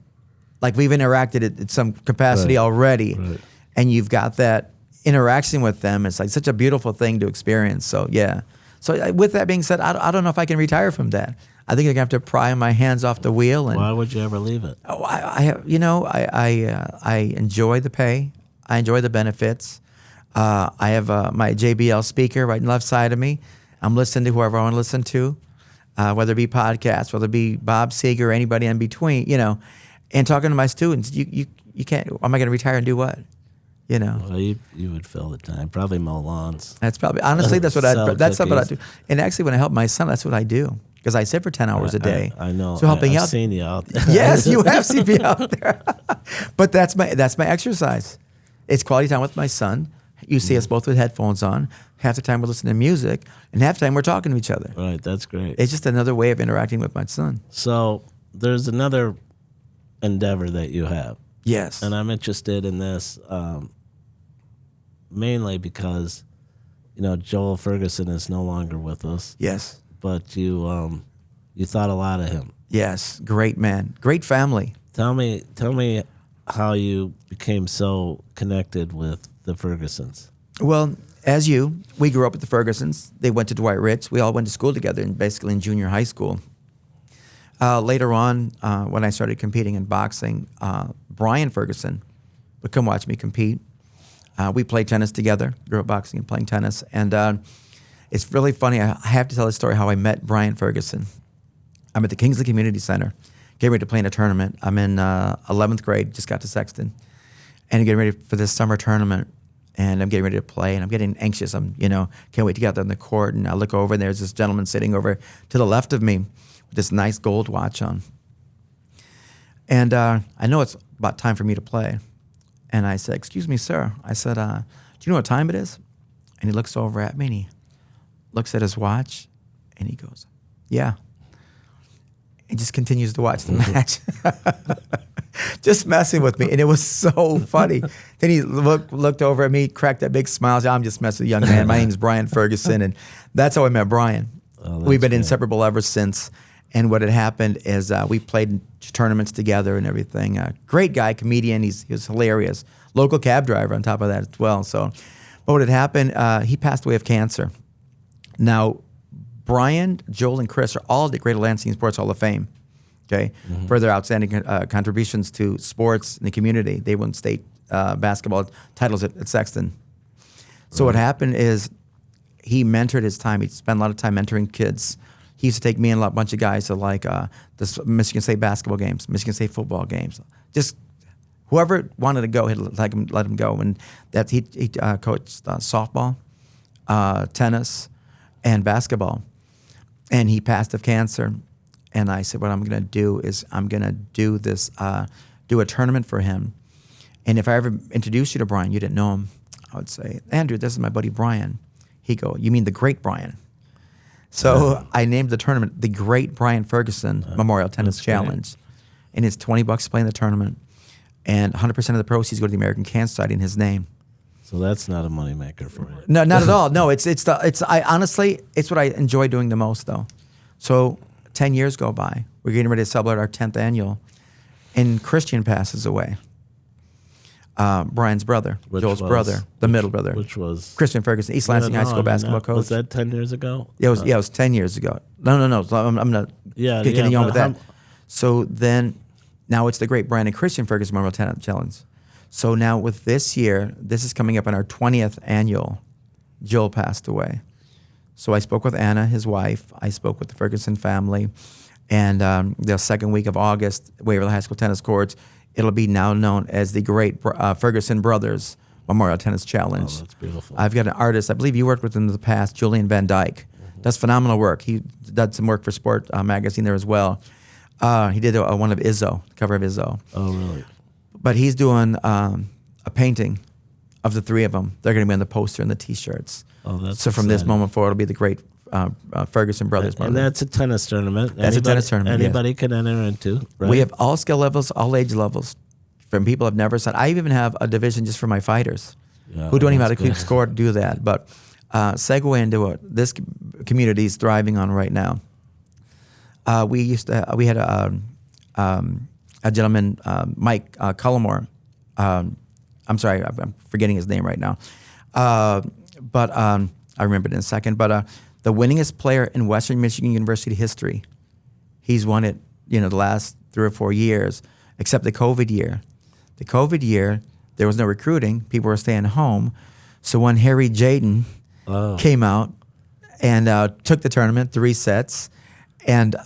[SPEAKER 3] Like we've interacted at some capacity already. Right. And you've got that interaction with them. It's like such a beautiful thing to experience. So, yeah. So with that being said, I don't know if I can retire from that. I think I'm gonna have to pry my hands off the wheel. And
[SPEAKER 2] why would you ever leave it?
[SPEAKER 3] Oh, I enjoy the pay. I enjoy the benefits. I have my JBL speaker right left side of me. I'm listening to whoever I want to listen to, whether it be podcasts, whether it be Bob Seger or anybody in between, and talking to my students. You can't. Am I going to retire and do what?
[SPEAKER 2] Well, you would fill the time. Probably mow lawns.
[SPEAKER 3] That's probably honestly that's what
[SPEAKER 2] Sell
[SPEAKER 3] that's what I
[SPEAKER 2] cookies.
[SPEAKER 3] do. And actually, when I help my son, that's what I do because I sit for 10 hours a day.
[SPEAKER 2] I know.
[SPEAKER 3] So helping
[SPEAKER 2] I've
[SPEAKER 3] out.
[SPEAKER 2] seen you out there.
[SPEAKER 3] Yes, you have seen me out there. But that's my exercise. It's quality time with my son. You see us both with headphones on. Half the time we're listening to music, and half the time we're talking to each other.
[SPEAKER 2] Right, that's great.
[SPEAKER 3] It's just another way of interacting with my son.
[SPEAKER 2] So there's another endeavor that you have,
[SPEAKER 3] Yes.
[SPEAKER 2] and I'm interested in this mainly because, Joel Ferguson is no longer with us,
[SPEAKER 3] Yes.
[SPEAKER 2] but you thought a lot of him.
[SPEAKER 3] Yes. Great man. Great family.
[SPEAKER 2] Tell me how you became so connected with the Fergusons.
[SPEAKER 3] Well, we grew up with the Fergusons. They went to Dwight Ritz. We all went to school together, basically in junior high school. Later on, when I started competing in boxing, Brian Ferguson would come watch me compete. We played tennis together, grew up boxing and playing tennis. And it's really funny. I have to tell the story how I met Brian Ferguson. I'm at the Kingsley Community Center, getting ready to play in a tournament. I'm in 11th grade, just got to Sexton. And I'm getting ready for this summer tournament. And I'm getting ready to play, and I'm getting anxious. Can't wait to get out there on the court. And I look over, and there's this gentleman sitting over to the left of me with this nice gold watch on. And I know it's about time for me to play. And I said, "Excuse me, sir." I said, "Do you know what time it is?" And he looks over at me, and he looks at his watch, and he goes, "Yeah." And just continues to watch the match. Just messing with me, and it was so funny. Then he looked over at me, cracked that big smile. Said, "I'm just messing with a young man. My name's Brian Ferguson," and that's how I met Brian. We've been inseparable ever since. And what had happened is we played in tournaments together and everything. Great guy, comedian. He was hilarious. Local cab driver on top of that as well. So, but what had happened? He passed away of cancer. Now, Brian, Joel, and Chris are all at the Greater Lansing Sports Hall of Fame. Okay, for their outstanding contributions to sports in the community. They won state basketball titles at Sexton. So what happened is he mentored his time. He spent a lot of time mentoring kids. He used to take me and a bunch of guys to like the Michigan State basketball games, Michigan State football games. Just whoever wanted to go, he'd let him go. And that he coached softball, tennis, and basketball. And he passed of cancer. And I said, what I'm going to do is I'm going to do this, do a tournament for him. And if I ever introduced you to Brian, you didn't know him, I would say, "Andrew, this is my buddy Brian." He'd go, "You mean the great Brian?" So I named the tournament the Great Brian Ferguson Memorial Tennis Challenge. And it's $20 to play in the tournament. And 100% of the proceeds go to the American Cancer Society in his name.
[SPEAKER 2] So that's not a moneymaker for you.
[SPEAKER 3] No, not at all. No, honestly, it's what I enjoy doing the most though. So 10 years go by. We're getting ready to celebrate our 10th annual. And Christian passes away. Brian's brother, Joel's brother, the middle brother.
[SPEAKER 2] Which was?
[SPEAKER 3] Christian Ferguson, East Lansing High School basketball coach.
[SPEAKER 2] Was that 10 years ago?
[SPEAKER 3] Yeah, it was 10 years ago. No. So I'm not getting on with that. So then, now it's the Great Brian and Christian Ferguson Memorial Tennis Challenge. So now with this year, this is coming up on our 20th annual. Joel passed away. So I spoke with Anna, his wife. I spoke with the Ferguson family. And the second week of August, Waverly High School tennis courts, it'll be now known as the Great Ferguson Brothers Memorial Tennis Challenge.
[SPEAKER 2] Oh, that's beautiful.
[SPEAKER 3] I've got an artist, I believe you worked with him in the past, Julian Van Dyke. Does phenomenal work. He did some work for Sport magazine there as well. He did one of Izzo, cover of Izzo.
[SPEAKER 2] Oh, really?
[SPEAKER 3] But he's doing a painting of the three of them. They're going to be on the poster and the T-shirts.
[SPEAKER 2] Oh, that's
[SPEAKER 3] so from this
[SPEAKER 2] exciting.
[SPEAKER 3] moment forward, it'll be the Great Ferguson Brothers.
[SPEAKER 2] And that's a tennis tournament.
[SPEAKER 3] That's a tennis tournament, yes.
[SPEAKER 2] Anybody can enter into, right?
[SPEAKER 3] We have all skill levels, all age levels, from people I've never seen. I even have a division just for my fighters who don't even know how to keep score to do that. But segue into what this community is thriving on right now. We had a gentleman, Mike Cullimore. I'm sorry, I'm forgetting his name right now. But I remember it in a second. But the winningest player in Western Michigan University history. He's won it, the last 3 or 4 years, except the COVID year. The COVID year, there was no recruiting. People were staying home. So when Harry Jaden came out and took the tournament 3 sets. And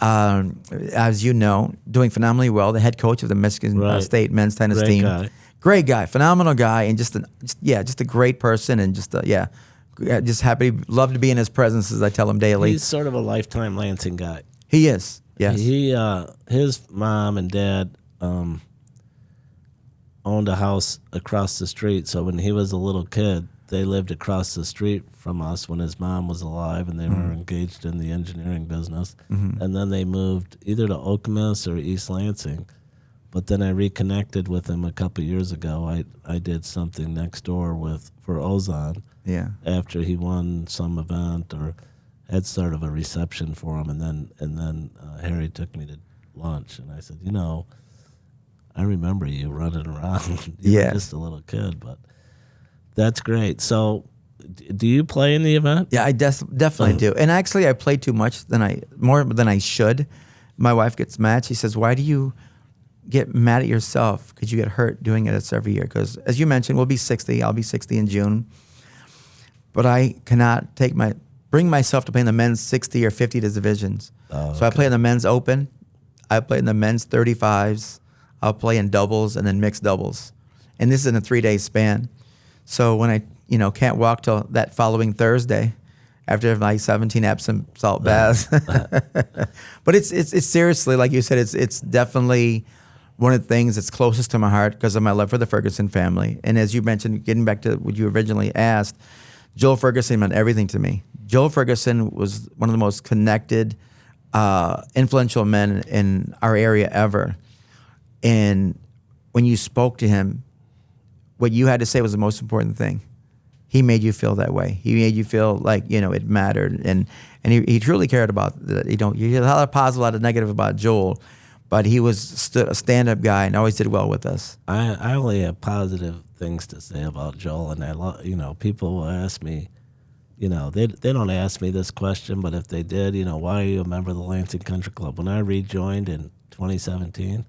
[SPEAKER 3] as you know, doing phenomenally well. The head coach of the Michigan
[SPEAKER 2] Right.
[SPEAKER 3] State men's tennis
[SPEAKER 2] Great
[SPEAKER 3] team,
[SPEAKER 2] guy.
[SPEAKER 3] great guy, phenomenal guy, and just a great person, and just happy, love to be in his presence, as I tell him daily.
[SPEAKER 2] He's sort of a lifetime Lansing guy.
[SPEAKER 3] He is, yes.
[SPEAKER 2] His mom and dad owned a house across the street. So when he was a little kid, they lived across the street from us when his mom was alive, and they were engaged in the engineering business. And then they moved either to Okemos or East Lansing. But then I reconnected with him a couple years ago. I did something next door for Ozon.
[SPEAKER 3] Yeah.
[SPEAKER 2] After he won some event or had sort of a reception for him, and then Harry took me to lunch, and I said, I remember you running around. You were just a little kid, but that's great. So, do you play in the event?
[SPEAKER 3] Yeah, I definitely do. And actually, I play too much more than I should. My wife gets mad. She says, "Why do you get mad at yourself? Because you get hurt doing it every year." Because as you mentioned, we'll be 60. I'll be 60 in June. But I cannot bring myself to play in the men's 60 or 50 divisions.
[SPEAKER 2] Oh,
[SPEAKER 3] so I play in the men's open. I play in the men's 35s. I'll play in doubles and then mixed doubles. And this is in a 3-day span. So when I can't walk till that following Thursday after my 17 Epsom salt baths. But it's seriously, like you said, it's definitely one of the things that's closest to my heart because of my love for the Ferguson family. And as you mentioned, getting back to what you originally asked, Joel Ferguson meant everything to me. Joel Ferguson was one of the most connected, influential men in our area ever. And when you spoke to him, what you had to say was the most important thing. He made you feel that way. He made you feel like, it mattered. And he truly cared about that. You hear a lot of positive, a lot of negative about Joel, but he was a stand-up guy and always did well with us.
[SPEAKER 2] I only have positive things to say about Joel, and I love, people will ask me, they don't ask me this question, but if they did, why are you a member of the Lansing Country Club? When I rejoined in 2017,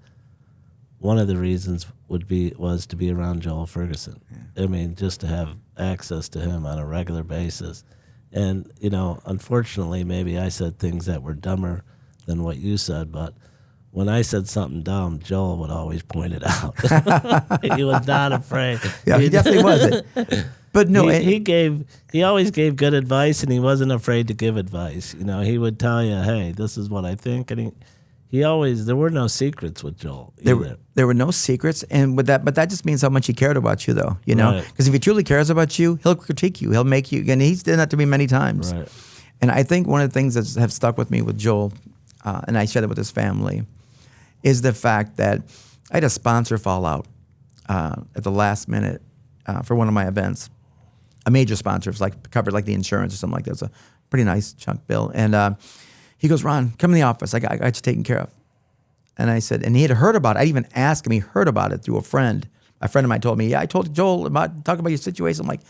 [SPEAKER 2] one of the reasons was to be around Joel Ferguson. Yeah. I mean, just to have access to him on a regular basis. And, unfortunately, maybe I said things that were dumber than what you said, but when I said something dumb, Joel would always point it out. He was not afraid.
[SPEAKER 3] Yeah, he definitely wasn't. But no,
[SPEAKER 2] he always gave good advice, and he wasn't afraid to give advice. He would tell you, "Hey, this is what I think," and there were no secrets with Joel.
[SPEAKER 3] There were no secrets, but that just means how much he cared about you, though. Because if he truly cares about you, he'll critique you. He'll make you, and he's done that to me many times.
[SPEAKER 2] Right.
[SPEAKER 3] And I think one of the things that have stuck with me with Joel, and I shared it with his family, is the fact that I had a sponsor fall out at the last minute for one of my events. A major sponsor, it was covered like the insurance or something like that. It was a pretty nice chunk bill. And he goes, "Ron, come in the office. I got you taken care of." And I said, and he had heard about it. I didn't even ask him. He heard about it through a friend. A friend of mine told me, "Yeah, I told Joel talk about your situation." I'm like,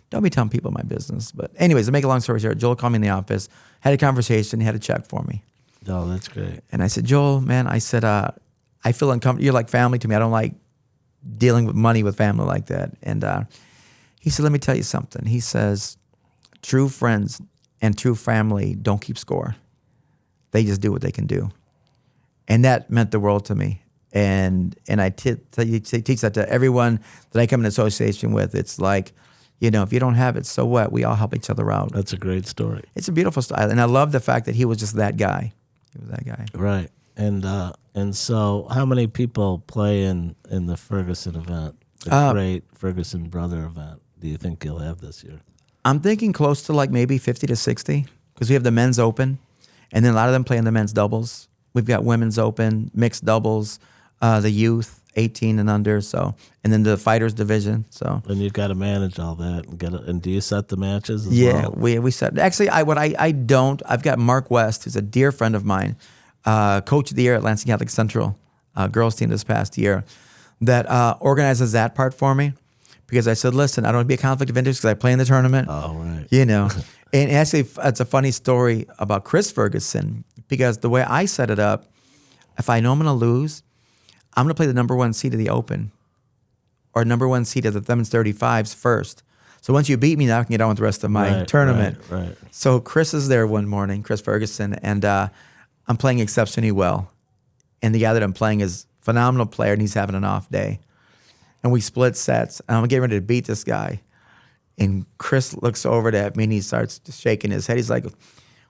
[SPEAKER 3] don't be telling people my business. But anyways, to make a long story short, Joel called me in the office, had a conversation, he had a check for me.
[SPEAKER 2] Oh, that's great.
[SPEAKER 3] And I said, "Joel, man," I said, "I feel uncomfortable. You're like family to me. I don't like dealing with money with family like that." And he said, "Let me tell you something." He says, "True friends and true family don't keep score. They just do what they can do." And that meant the world to me. And I teach that to everyone that I come in association with. It's like, if you don't have it, so what? We all help each other out.
[SPEAKER 2] That's a great story.
[SPEAKER 3] It's a beautiful story. And I love the fact that he was just that guy. He was that guy.
[SPEAKER 2] Right. And so how many people play in the Ferguson event, the great Ferguson brother event, do you think you'll have this year?
[SPEAKER 3] I'm thinking close to maybe 50 to 60 because we have the men's open, and then a lot of them play in the men's doubles. We've got women's open, mixed doubles, the youth, 18 and under, and then the fighters division. So
[SPEAKER 2] and you've got to manage all that and and do you set the matches as
[SPEAKER 3] well?
[SPEAKER 2] Yeah,
[SPEAKER 3] we set. Actually, I don't. I've got Mark West, who's a dear friend of mine, coach of the year at Lansing Catholic Central, girls team this past year, that organizes that part for me. Because I said, listen, I don't want to be a conflict of interest because I play in the tournament.
[SPEAKER 2] Oh, right.
[SPEAKER 3] And actually, it's a funny story about Chris Ferguson because the way I set it up, if I know I'm going to lose, I'm going to play the number 1 seed of the Open or number 1 seed of the women's 35s first. So once you beat me, now I can get on with the rest of my tournament.
[SPEAKER 2] Right.
[SPEAKER 3] So Chris is there one morning, Chris Ferguson, and I'm playing exceptionally well. And the guy that I'm playing is a phenomenal player, and he's having an off day. And we split sets, and I'm getting ready to beat this guy. And Chris looks over at me, and he starts shaking his head. He's like, "What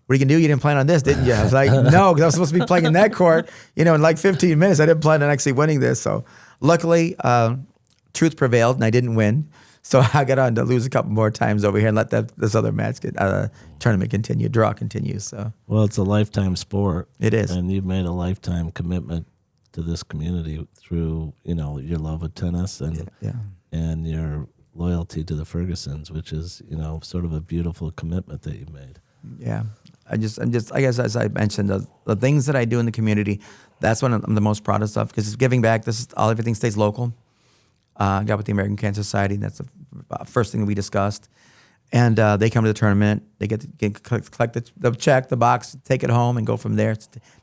[SPEAKER 3] are you gonna do? You didn't plan on this, didn't you?" I was like, "No, because I was supposed to be playing in that court, in like 15 minutes. I didn't plan on actually winning this." So luckily, truth prevailed, and I didn't win. So I got on to lose a couple more times over here and let this other match tournament continue, draw continues. So
[SPEAKER 2] Well, it's a lifetime sport.
[SPEAKER 3] It is.
[SPEAKER 2] And you've made a lifetime commitment to this community through, your love of tennis and your loyalty to the Fergusons, which is, sort of a beautiful commitment that you've made.
[SPEAKER 3] yeah, I guess as I mentioned, the things that I do in the community, that's what I'm the most proud of stuff because it's giving back. Everything stays local. Got with the American Cancer Society. That's the first thing that we discussed. And they come to the tournament. They get collect the check, the box, take it home, and go from there.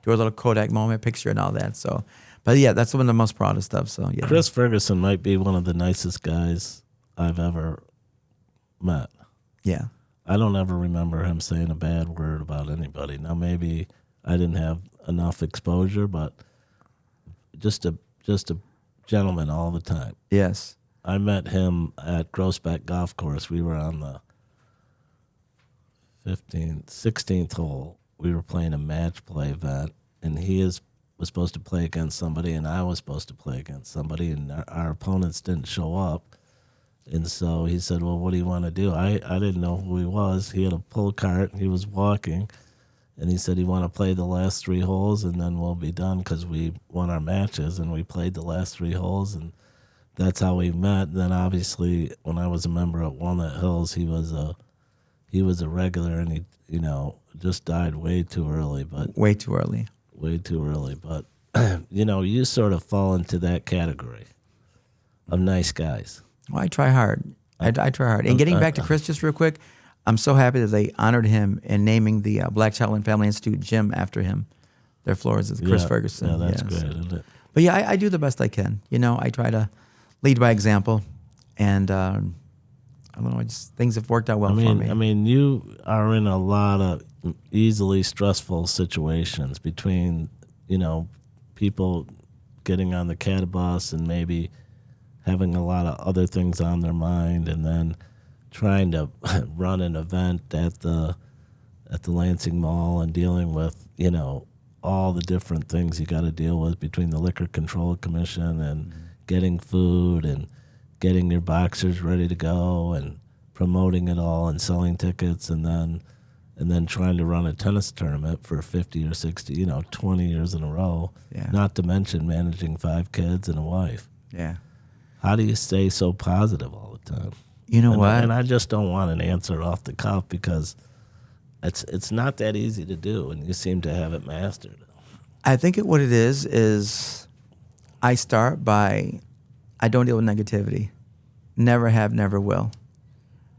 [SPEAKER 3] Do a little Kodak moment picture and all that. So, but yeah, that's one of the most proudest stuff. So yeah,
[SPEAKER 2] Chris Ferguson might be one of the nicest guys I've ever met.
[SPEAKER 3] Yeah,
[SPEAKER 2] I don't ever remember him saying a bad word about anybody. Now maybe I didn't have enough exposure, but just a gentleman all the time.
[SPEAKER 3] yes,
[SPEAKER 2] I met him at Grossbeck Golf Course. We were on the 16th hole. We were playing a match play event, and was supposed to play against somebody, and I was supposed to play against somebody, and our opponents didn't show up. And so he said, "Well, what do you want to do?" I didn't know who he was. He had a pull cart. He was walking. And he said, "You want to play the last 3 holes, and then we'll be done," because we won our matches, and we played the last 3 holes, and that's how we met. And then obviously, when I was a member at Walnut Hills, he was a regular, and he just died way too early. But
[SPEAKER 3] way too early.
[SPEAKER 2] But you sort of fall into that category of nice guys.
[SPEAKER 3] Well, I try hard. I try hard. And getting back to Chris just real quick, I'm so happy that they honored him in naming the Black Child and Family Institute gym after him. Their floors is Chris Ferguson.
[SPEAKER 2] Yeah, that's
[SPEAKER 3] yes.
[SPEAKER 2] great, isn't it?
[SPEAKER 3] But yeah, I do the best I can. I try to lead by example, and I don't know, things have worked out well for me.
[SPEAKER 2] I mean, you are in a lot of easily stressful situations between, people getting on the catbus and maybe having a lot of other things on their mind, and then trying to run an event at the Lansing Mall and dealing with, all the different things you got to deal with between the Liquor Control Commission and getting food and getting your boxers ready to go and promoting it all and selling tickets and then trying to run a tennis tournament for 50 or 60, 20 years in a row,
[SPEAKER 3] Yeah.
[SPEAKER 2] not to mention managing 5 kids and a wife.
[SPEAKER 3] Yeah.
[SPEAKER 2] How do you stay so positive all the time?
[SPEAKER 3] You know what?
[SPEAKER 2] And I just don't want an answer off the cuff because it's not that easy to do, and you seem to have it mastered.
[SPEAKER 3] I think what it is I start by, I don't deal with negativity. Never have, never will.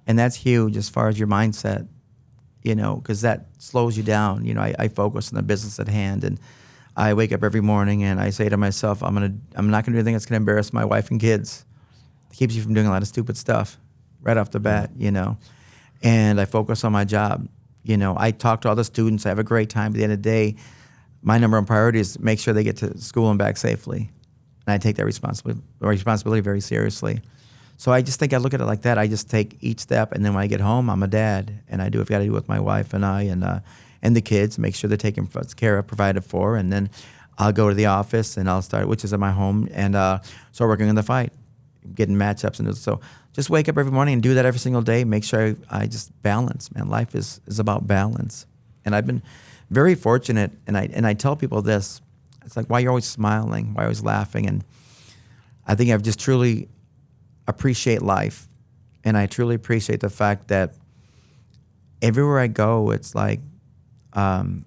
[SPEAKER 3] And that's huge as far as your mindset, because that slows you down. I focus on the business at hand, and I wake up every morning and I say to myself, I'm not gonna do anything that's gonna embarrass my wife and kids. It keeps you from doing a lot of stupid stuff right off the bat, And I focus on my job. I talk to all the students. I have a great time. At the end of the day, my number one priority is make sure they get to school and back safely. And I take that responsibility very seriously. So I just think I look at it like that. I just take each step, and then when I get home, I'm a dad, and I do what I got to do with my wife and I and the kids, make sure they're taken care of, provided for, and then I'll go to the office and I'll start, which is at my home, and start working on the fight, getting matchups, and so just wake up every morning and do that every single day. Make sure I just balance. Man, life is about balance, and I've been very fortunate. And I tell people this: it's like, why you're always smiling, why you're always laughing, and I think I've just truly appreciate life, and I truly appreciate the fact that everywhere I go, it's like I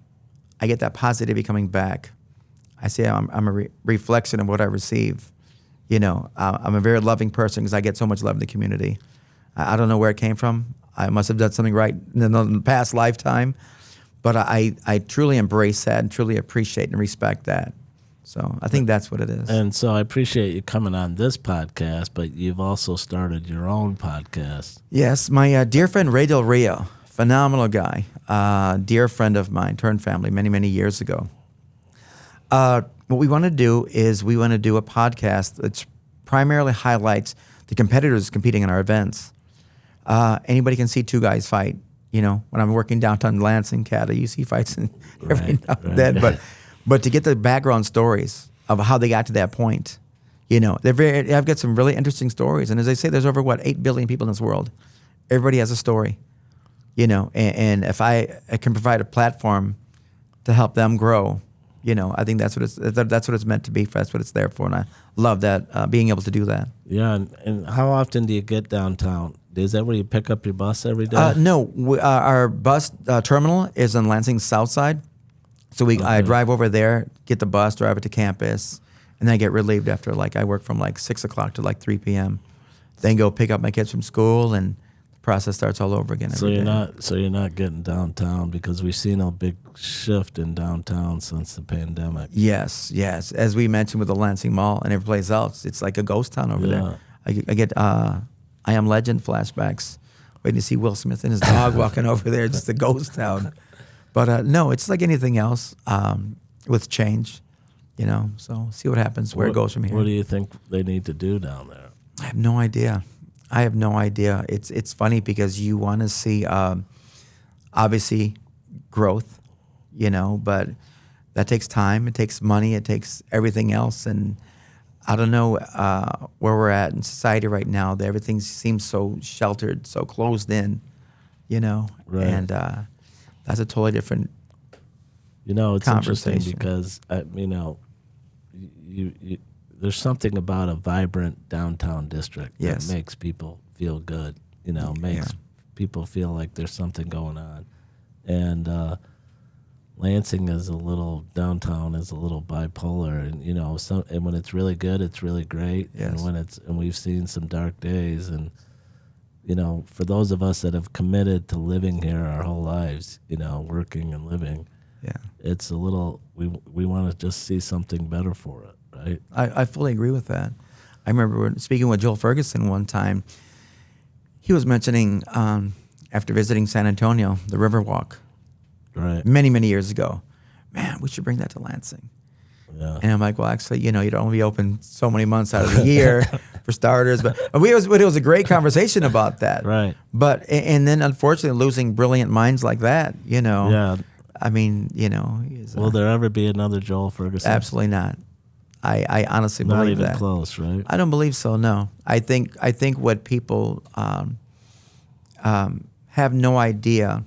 [SPEAKER 3] get that positivity coming back. I say I'm a reflection of what I receive. I'm a very loving person because I get so much love in the community. I don't know where it came from. I must have done something right in the past lifetime, but I truly embrace that and truly appreciate and respect that. So I think that's what it is.
[SPEAKER 2] And so I appreciate you coming on this podcast, but you've also started your own podcast.
[SPEAKER 3] Yes, my dear friend Ray Del Rio, phenomenal guy, dear friend of mine, turned family many years ago. What we want to do is we want to do a podcast that primarily highlights the competitors competing in our events. Anybody can see two guys fight. You know, when I'm working downtown Lansing, Cata, you see fights every now and then. But to get the background stories of how they got to that point, you know, I've got some really interesting stories. And as I say, there's over 8 billion people in this world. Everybody has a story, you know. And if I can provide a platform to help them grow, you know, I think that's what it's meant to be. That's what it's there for. And I love that being able to do that.
[SPEAKER 2] Yeah, and how often do you get downtown? Is that where you pick up your bus every day?
[SPEAKER 3] No, our bus terminal is on Lansing South Side. So I drive over there, get the bus, drive it to campus, and then I get relieved after I work from 6 o'clock to 3 p.m. Then go pick up my kids from school, and the process starts all over again.
[SPEAKER 2] So you're not getting downtown, because we've seen a big shift in downtown since the pandemic.
[SPEAKER 3] Yes. As we mentioned with the Lansing Mall and every place else, it's like a ghost town over there. I get I Am Legend flashbacks, waiting to see Will Smith and his dog walking over there, just a ghost town. But no, it's like anything else with change, you know. So see what happens, where it goes from here.
[SPEAKER 2] What do you think they need to do down there?
[SPEAKER 3] I have no idea. It's funny because you want to see, obviously, growth, you know, but that takes time. It takes money. It takes everything else. And I don't know where we're at in society right now. That everything seems so sheltered, so closed in, you know.
[SPEAKER 2] Right.
[SPEAKER 3] And that's a totally different
[SPEAKER 2] You know, it's interesting
[SPEAKER 3] conversation.
[SPEAKER 2] because, you know, you there's something about a vibrant downtown district
[SPEAKER 3] Yes.
[SPEAKER 2] that makes people feel good, you know, makes people feel like there's something going on. And Lansing downtown is a little bipolar, and, you know, and when it's really good, it's really great.
[SPEAKER 3] Yes.
[SPEAKER 2] And we've seen some dark days, and, you know, for those of us that have committed to living here our whole lives, you know, working and living, it's a little, we want to just see something better for it, right?
[SPEAKER 3] I fully agree with that. I remember speaking with Joel Ferguson one time. He was mentioning, after visiting San Antonio, the Riverwalk,
[SPEAKER 2] Right.
[SPEAKER 3] many years ago. Man, we should bring that to Lansing.
[SPEAKER 2] Yeah.
[SPEAKER 3] And I'm like, well, actually, you know, you'd only be open so many months out of the year for starters. But it was a great conversation about that.
[SPEAKER 2] Right.
[SPEAKER 3] But, and then unfortunately, losing brilliant minds like that, you know.
[SPEAKER 2] Yeah.
[SPEAKER 3] I mean, you know.
[SPEAKER 2] Will there ever be another Joel Ferguson?
[SPEAKER 3] Absolutely not. I honestly
[SPEAKER 2] Not
[SPEAKER 3] believe
[SPEAKER 2] even
[SPEAKER 3] that.
[SPEAKER 2] close, right?
[SPEAKER 3] I don't believe so. No, I think what people have no idea,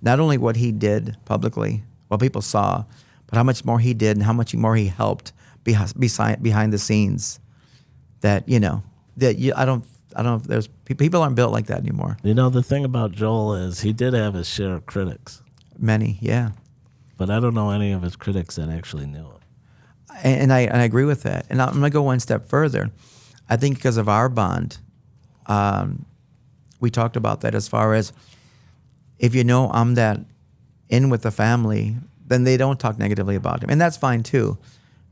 [SPEAKER 3] not only what he did publicly, what people saw, but how much more he did and how much more he helped behind the scenes. That I don't. There's people aren't built like that anymore.
[SPEAKER 2] You know, the thing about Joel is he did have his share of critics,
[SPEAKER 3] Many, yeah.
[SPEAKER 2] but I don't know any of his critics that actually knew him.
[SPEAKER 3] And I agree with that. And I'm going to go one step further. I think because of our bond, we talked about that as far as if you know I'm that in with the family, then they don't talk negatively about him. And that's fine too,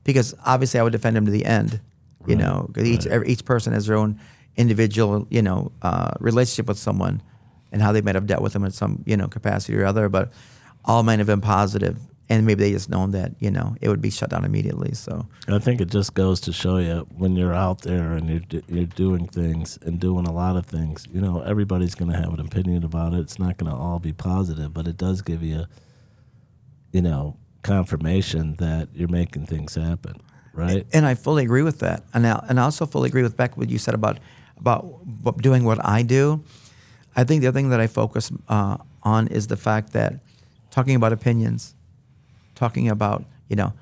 [SPEAKER 3] because obviously I would defend him to the end, you know, because each person has their own individual, you know, relationship with someone and how they might have dealt with them in some, you know, capacity or other. But all men have been positive. And maybe they just known that, you know, it would be shut down immediately. So
[SPEAKER 2] I think it just goes to show you when you're out there and you're doing things and doing a lot of things, you know, everybody's going to have an opinion about it. It's not going to all be positive, but it does give you, you know, confirmation that you're making things happen, right?
[SPEAKER 3] And I fully agree with that. And I also fully agree with Beck what you said about doing what I do. I think the other thing that I focus on is the fact that talking about opinions, talking about, you know,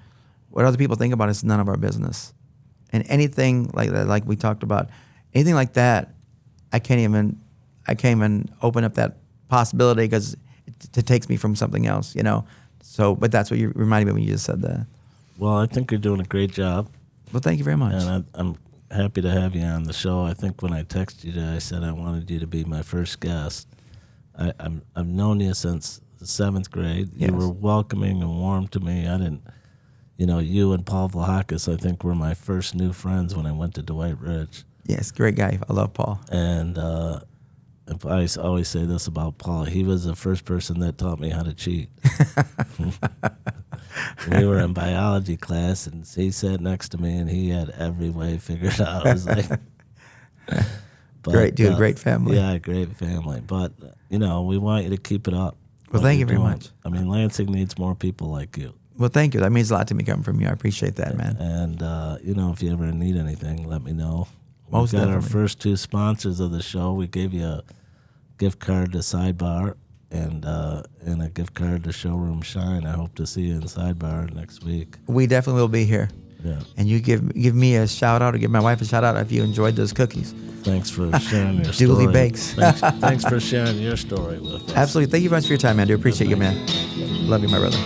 [SPEAKER 3] what other people think about is none of our business. And anything like that, like we talked about, anything like that, I can't even open up that possibility because it takes me from something else, you know. So, but that's what you reminded me when you just said that.
[SPEAKER 2] Well, I think you're doing a great job.
[SPEAKER 3] Well, thank you very much.
[SPEAKER 2] And I'm happy to have you on the show. I think when I texted you today, I said I wanted you to be my first guest. I've known you since the 7th grade.
[SPEAKER 3] Yes.
[SPEAKER 2] You were welcoming and warm to me. I didn't, you and Paul Vlahakis, I think, were my first new friends when I went to Dwight Ridge.
[SPEAKER 3] Yes, great guy. I love Paul.
[SPEAKER 2] And I always say this about Paul. He was the first person that taught me how to cheat. We were in biology class, and he sat next to me, and he had every way figured out. I was like,
[SPEAKER 3] great dude, great family.
[SPEAKER 2] Yeah, great family. But, we want you to keep it up.
[SPEAKER 3] Well, thank you very much.
[SPEAKER 2] I mean, Lansing needs more people like you.
[SPEAKER 3] Well, thank you. That means a lot to me coming from you. I appreciate that, man.
[SPEAKER 2] And, if you ever need anything, let me know.
[SPEAKER 3] Most
[SPEAKER 2] We got
[SPEAKER 3] definitely.
[SPEAKER 2] our first 2 sponsors of the show. We gave you a gift card to Sidebar and a gift card to Showroom Shine. I hope to see you in Sidebar next week.
[SPEAKER 3] We definitely will be here.
[SPEAKER 2] Yeah.
[SPEAKER 3] And you give me a shout out or give my wife a shout out if you enjoyed those cookies.
[SPEAKER 2] Thanks for sharing your story.
[SPEAKER 3] Duly bakes.
[SPEAKER 2] Thanks for sharing your story with us.
[SPEAKER 3] Absolutely. Thank you very much for your time, man. I do appreciate you, man. Love you, my brother.